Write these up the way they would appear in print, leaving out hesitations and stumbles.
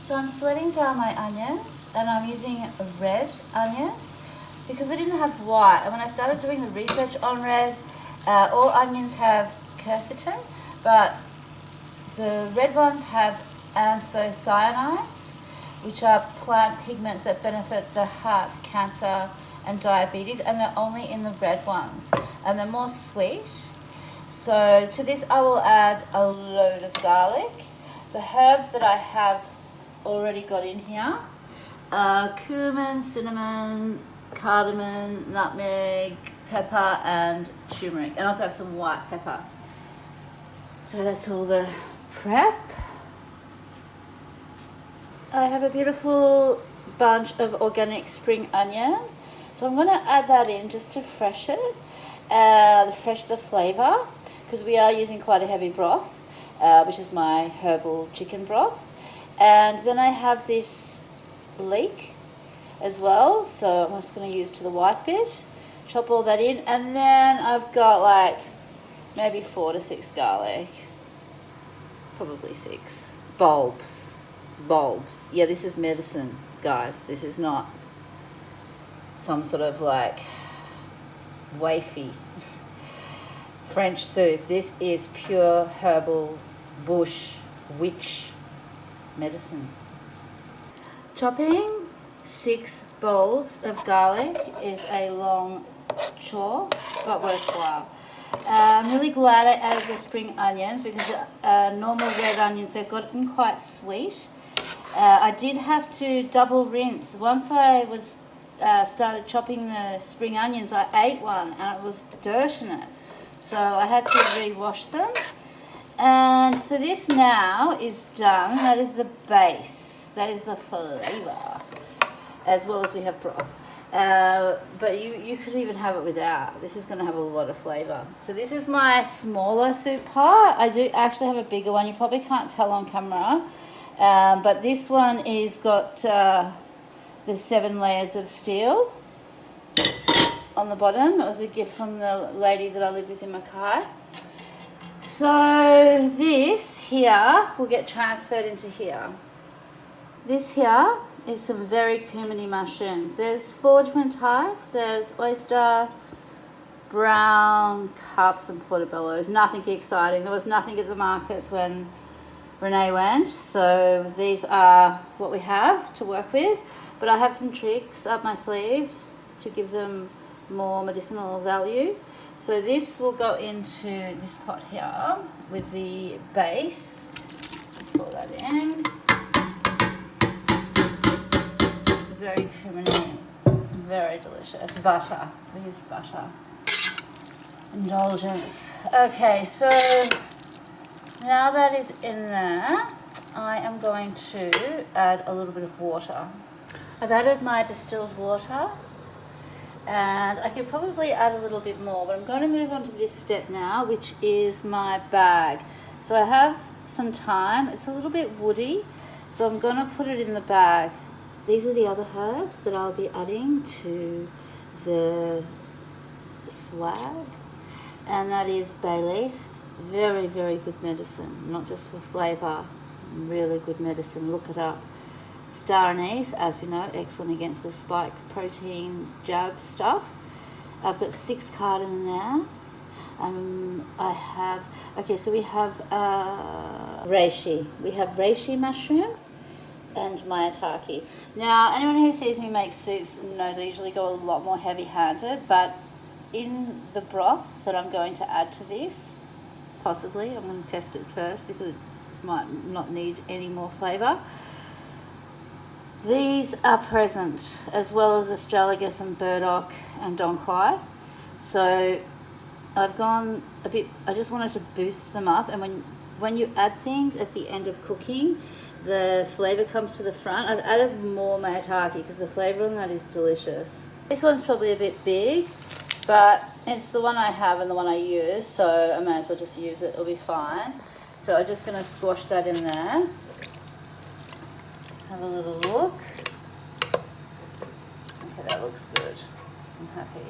So I'm sweating down my onions, and I'm using red onions because I didn't have white. And when I started doing the research on red, all onions have quercetin, but the red ones have anthocyanins, which are plant pigments that benefit the heart, cancer, and diabetes, and they're only in the red ones, and they're more sweet. So to this I will add a load of garlic. The herbs that I have already got in here are cumin, cinnamon, cardamom, nutmeg, pepper, and turmeric, and I also have some white pepper. So that's all the prep. I have a beautiful bunch of organic spring onion, so I'm going to add that in just to fresh it, fresh the flavour, because we are using quite a heavy broth, which is my herbal chicken broth. And then I have this leek as well, so I'm just going to use to the white bit, chop all that in, and then I've got like maybe 4 to 6 garlic, probably 6 bulbs. Yeah, this is medicine, guys. This is not some sort of like wafy French soup. This is pure herbal bush witch medicine. Chopping 6 bulbs of garlic is a long chore, but worthwhile. I'm really glad I added the spring onions because normal red onions, they've gotten quite sweet. I did have to double rinse. Once I was started chopping the spring onions, I ate one and it was dirt in it. So I had to rewash them. And so this now is done. That is the base. That is the flavour. As well as we have broth. But you could even have it without. This is going to have a lot of flavour. So this is my smaller soup pot. I do actually have a bigger one. You probably can't tell on camera. But this one is got the 7 layers of steel on the bottom. It was a gift from the lady that I live with in Mackay. So this here will get transferred into here. This here is some very cuminy mushrooms. There's 4 different types. There's oyster, brown, cups, and portobellos. Nothing exciting. There was nothing at the markets when Renee went, so these are what we have to work with, but I have some tricks up my sleeve to give them more medicinal value. So this will go into this pot here with the base. Pour that in. Very cuminy, very delicious. Butter, we use butter. Indulgence. Okay, so now that is in there, I am going to add a little bit of water. I've added my distilled water, and I could probably add a little bit more, but I'm going to move on to this step now, which is my bag. So I have some thyme. It's a little bit woody, so I'm going to put it in the bag. These are the other herbs that I'll be adding to the swag, and that is bay leaf. Very, very good medicine, not just for flavour, really good medicine. Look it up. Star anise, as we know, excellent against the spike protein jab stuff. I've got 6 cardamom there. So we have reishi. We have reishi mushroom and maitake. Now, anyone who sees me make soups knows I usually go a lot more heavy-handed, but in the broth that I'm going to add to this, possibly, I'm going to test it first because it might not need any more flavour. These are present, as well as astragalus and burdock and dong quai. So I've gone a bit, I just wanted to boost them up, and when you add things at the end of cooking, the flavour comes to the front. I've added more maitake because the flavour on that is delicious. This one's probably a bit big, but it's the one I have and the one I use, so I may as well just use it, it'll be fine. So I'm just going to squash that in there. Have a little look. Okay, that looks good. I'm happy.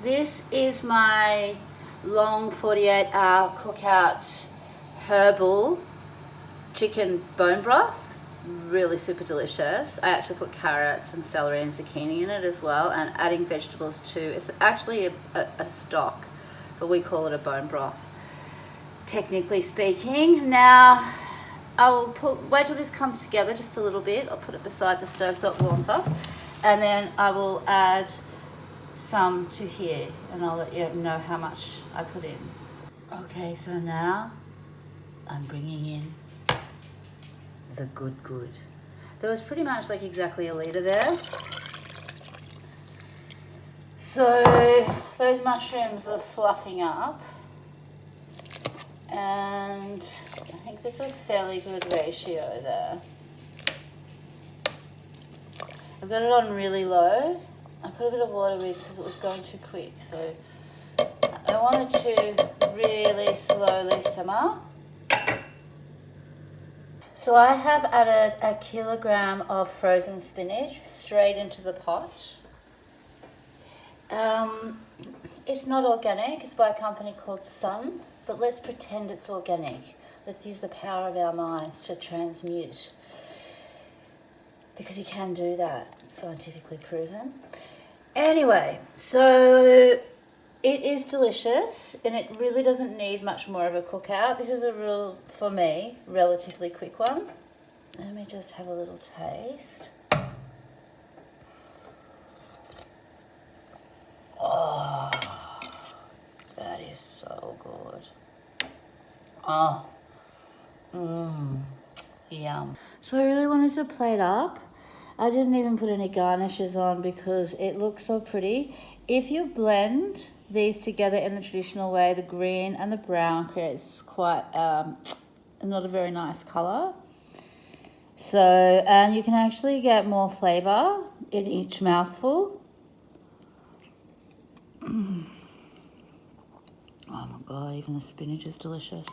This is my long 48-hour cookout herbal chicken bone broth, really super delicious. I actually put carrots and celery and zucchini in it as well, and adding vegetables too. It's actually a stock, but we call it a bone broth, technically speaking. Now, I will wait till this comes together just a little bit. I'll put it beside the stove so it warms up, and then I will add some to here, and I'll let you know how much I put in. Okay, so now I'm bringing in the good. There was pretty much like exactly a litre there. So those mushrooms are fluffing up, and I think there's a fairly good ratio there. I've got it on really low. I put a bit of water with because it was going too quick, so I wanted to really slowly simmer. So I have added 1 kilogram of frozen spinach straight into the pot. It's not organic, it's by a company called Sun, but let's pretend it's organic. Let's use the power of our minds to transmute, because you can do that, scientifically proven. Anyway, so it is delicious, and it really doesn't need much more of a cookout. This is a real, for me, relatively quick one. Let me just have a little taste. Oh, that is so good. Oh, yum. So I really wanted to plate up. I didn't even put any garnishes on because it looks so pretty. If you blend these together in the traditional way, the green and the brown creates quite not a very nice colour. So, and you can actually get more flavour in each mouthful. Oh my God, even the spinach is delicious.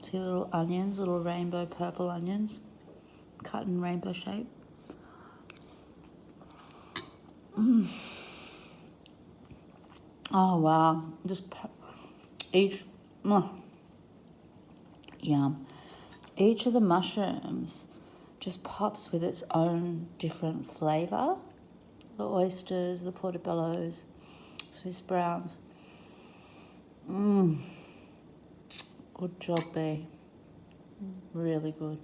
See the little onions, little rainbow purple onions, cut in rainbow shape. Oh wow, just each, yum. Each of the mushrooms just pops with its own different flavour. The oysters, the portobellos, Swiss browns. Good job, B. Really good.